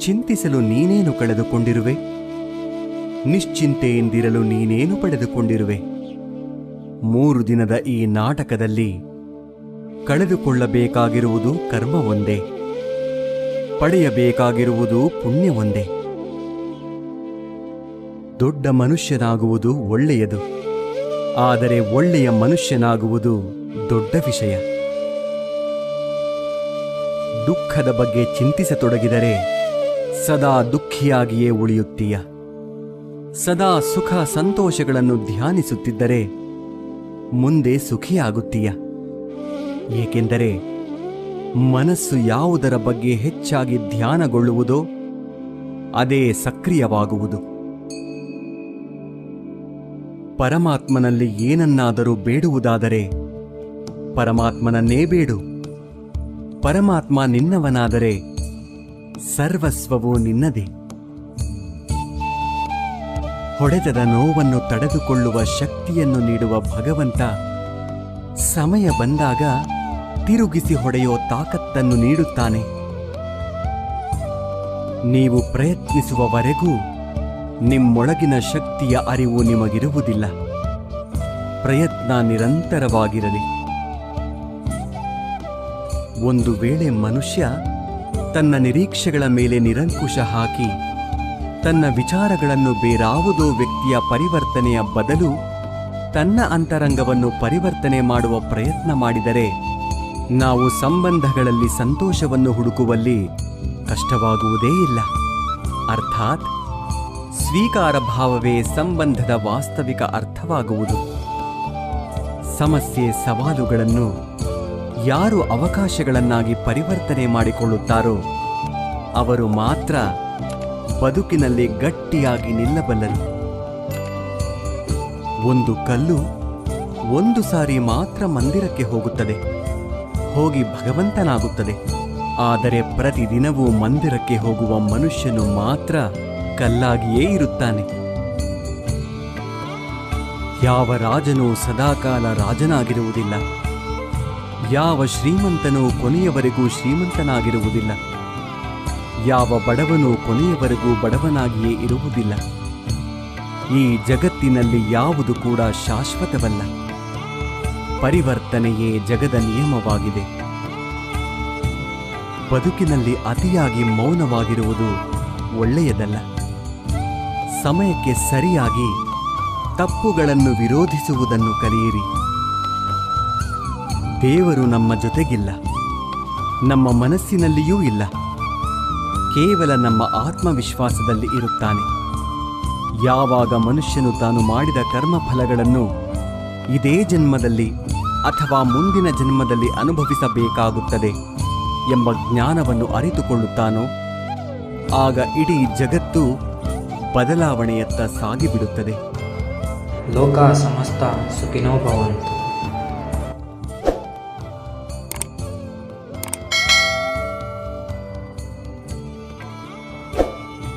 ಚಿಂತಿಸಲು ನೀನೇನು ಕಳೆದುಕೊಂಡಿರುವೆ? ನಿಶ್ಚಿಂತೆಯಿಂದಿರಲು ನೀನೇನು ಪಡೆದುಕೊಂಡಿರುವೆ? 3 ದಿನದ ಈ ನಾಟಕದಲ್ಲಿ ಕಳೆದುಕೊಳ್ಳಬೇಕಾಗಿರುವುದು ಕರ್ಮ ಒಂದೇ, ಪಡೆಯಬೇಕಾಗಿರುವುದು ಪುಣ್ಯ ಒಂದೇ. ದೊಡ್ಡ ಮನುಷ್ಯನಾಗುವುದು ಒಳ್ಳೆಯದು, ಆದರೆ ಒಳ್ಳೆಯ ಮನುಷ್ಯನಾಗುವುದು ದೊಡ್ಡ ವಿಷಯ. ದುಃಖದ ಬಗ್ಗೆ ಚಿಂತಿಸತೊಡಗಿದರೆ ಸದಾ ದುಃಖಿಯಾಗಿಯೇ ಉಳಿಯುತ್ತೀಯ. ಸದಾ ಸುಖ ಸಂತೋಷಗಳನ್ನು ಧ್ಯಾನಿಸುತ್ತಿದ್ದರೆ ಮುಂದೆ ಸುಖಿಯಾಗುತ್ತೀಯ. ಏಕೆಂದರೆ ಮನಸ್ಸು ಯಾವುದರ ಬಗ್ಗೆ ಹೆಚ್ಚಾಗಿ ಧ್ಯಾನಗೊಳ್ಳುವುದೋ ಅದೇ ಸಕ್ರಿಯವಾಗುವುದು. ಪರಮಾತ್ಮನಲ್ಲಿ ಏನನ್ನಾದರೂ ಬೇಡುವುದಾದರೆ ಪರಮಾತ್ಮನನ್ನೇ ಬೇಡು. ಪರಮಾತ್ಮ ನಿನ್ನವನಾದರೆ ಸರ್ವಸ್ವವೂ ನಿನ್ನದೇ. ಹೊಡೆತದ ನೋವನ್ನು ತಡೆದುಕೊಳ್ಳುವ ಶಕ್ತಿಯನ್ನು ನೀಡುವ ಭಗವಂತ ಸಮಯ ಬಂದಾಗ ತಿರುಗಿಸಿ ಹೊಡೆಯೋ ತಾಕತ್ತನ್ನು ನೀಡುತ್ತಾನೆ. ನೀವು ಪ್ರಯತ್ನಿಸುವವರೆಗೂ ನಿಮ್ಮೊಳಗಿನ ಶಕ್ತಿಯ ಅರಿವು ನಿಮಗಿರುವುದಿಲ್ಲ. ಪ್ರಯತ್ನ ನಿರಂತರವಾಗಿರಲಿ. ಒಂದು ವೇಳೆ ಮನುಷ್ಯ ತನ್ನ ನಿರೀಕ್ಷೆಗಳ ಮೇಲೆ ನಿರಂಕುಶ ಹಾಕಿ ತನ್ನ ವಿಚಾರಗಳನ್ನು ಬೇರಾವುದೋ ವ್ಯಕ್ತಿಯ ಪರಿವರ್ತನೆಯ ಬದಲು ತನ್ನ ಅಂತರಂಗವನ್ನು ಪರಿವರ್ತನೆ ಮಾಡುವ ಪ್ರಯತ್ನ ಮಾಡಿದರೆ ನಾವು ಸಂಬಂಧಗಳಲ್ಲಿ ಸಂತೋಷವನ್ನು ಹುಡುಕುವಲ್ಲಿ ಕಷ್ಟವಾಗುವುದೇ ಇಲ್ಲ. ಅರ್ಥಾತ್ ಸ್ವೀಕಾರ ಭಾವವೇ ಸಂಬಂಧದ ವಾಸ್ತವಿಕ ಅರ್ಥವಾಗುವುದು. ಸಮಸ್ಯೆ ಸವಾಲುಗಳನ್ನು ಯಾರು ಅವಕಾಶಗಳನ್ನಾಗಿ ಪರಿವರ್ತನೆ ಮಾಡಿಕೊಳ್ಳುತ್ತಾರೋ ಅವರು ಮಾತ್ರ ಬದುಕಿನಲ್ಲಿ ಗಟ್ಟಿಯಾಗಿ ನಿಲ್ಲಬಲ್ಲರು. ಒಂದು ಕಲ್ಲು ಒಂದು ಸಾರಿ ಮಾತ್ರ ಮಂದಿರಕ್ಕೆ ಹೋಗುತ್ತದೆ, ಹೋಗಿ ಭಗವಂತನಾಗುತ್ತದೆ. ಆದರೆ ಪ್ರತಿದಿನವೂ ಮಂದಿರಕ್ಕೆ ಹೋಗುವ ಮನುಷ್ಯನು ಮಾತ್ರ ಕಲ್ಲಾಗಿಯೇ ಇರುತ್ತಾನೆ. ಯಾವ ರಾಜನೂ ಸದಾಕಾಲ ರಾಜನಾಗಿರುವುದಿಲ್ಲ. ಯಾವ ಶ್ರೀಮಂತನೂ ಕೊನೆಯವರೆಗೂ ಶ್ರೀಮಂತನಾಗಿರುವುದಿಲ್ಲ. ಯಾವ ಬಡವನೂ ಕೊನೆಯವರೆಗೂ ಬಡವನಾಗಿಯೇ ಇರುವುದಿಲ್ಲ. ಈ ಜಗತ್ತಿನಲ್ಲಿ ಯಾವುದು ಕೂಡ ಶಾಶ್ವತವಲ್ಲ. ಪರಿವರ್ತನೆಯೇ ಜಗದ ನಿಯಮವಾಗಿದೆ. ಬದುಕಿನಲ್ಲಿ ಅತಿಯಾಗಿ ಮೌನವಾಗಿರುವುದು ಒಳ್ಳೆಯದಲ್ಲ. ಸಮಯಕ್ಕೆ ಸರಿಯಾಗಿ ತಪ್ಪುಗಳನ್ನು ವಿರೋಧಿಸುವುದನ್ನು ಕಲಿಯಿರಿ. ದೇವರು ನಮ್ಮ ಜೊತೆಗಿಲ್ಲ, ನಮ್ಮ ಮನಸ್ಸಿನಲ್ಲಿಯೂ ಇಲ್ಲ. ಕೇವಲ ನಮ್ಮ ಆತ್ಮವಿಶ್ವಾಸದಲ್ಲಿ ಇರುತ್ತಾನೆ. ಯಾವಾಗ ಮನುಷ್ಯನು ತಾನು ಮಾಡಿದ ಕರ್ಮಫಲಗಳನ್ನು ಇದೇ ಜನ್ಮದಲ್ಲಿ ಅಥವಾ ಮುಂದಿನ ಜನ್ಮದಲ್ಲಿ ಅನುಭವಿಸಬೇಕಾಗುತ್ತದೆ ಎಂಬ ಜ್ಞಾನವನ್ನು ಅರಿತುಕೊಳ್ಳುತ್ತಾನೋ ಆಗ ಇಡೀ ಜಗತ್ತು ಬದಲಾವಣೆಯತ್ತ ಸಾಗಿಬಿಡುತ್ತದೆ. ಲೋಕ ಸಮಸ್ತ ಸುಖಿನೋ ಭವಂತು.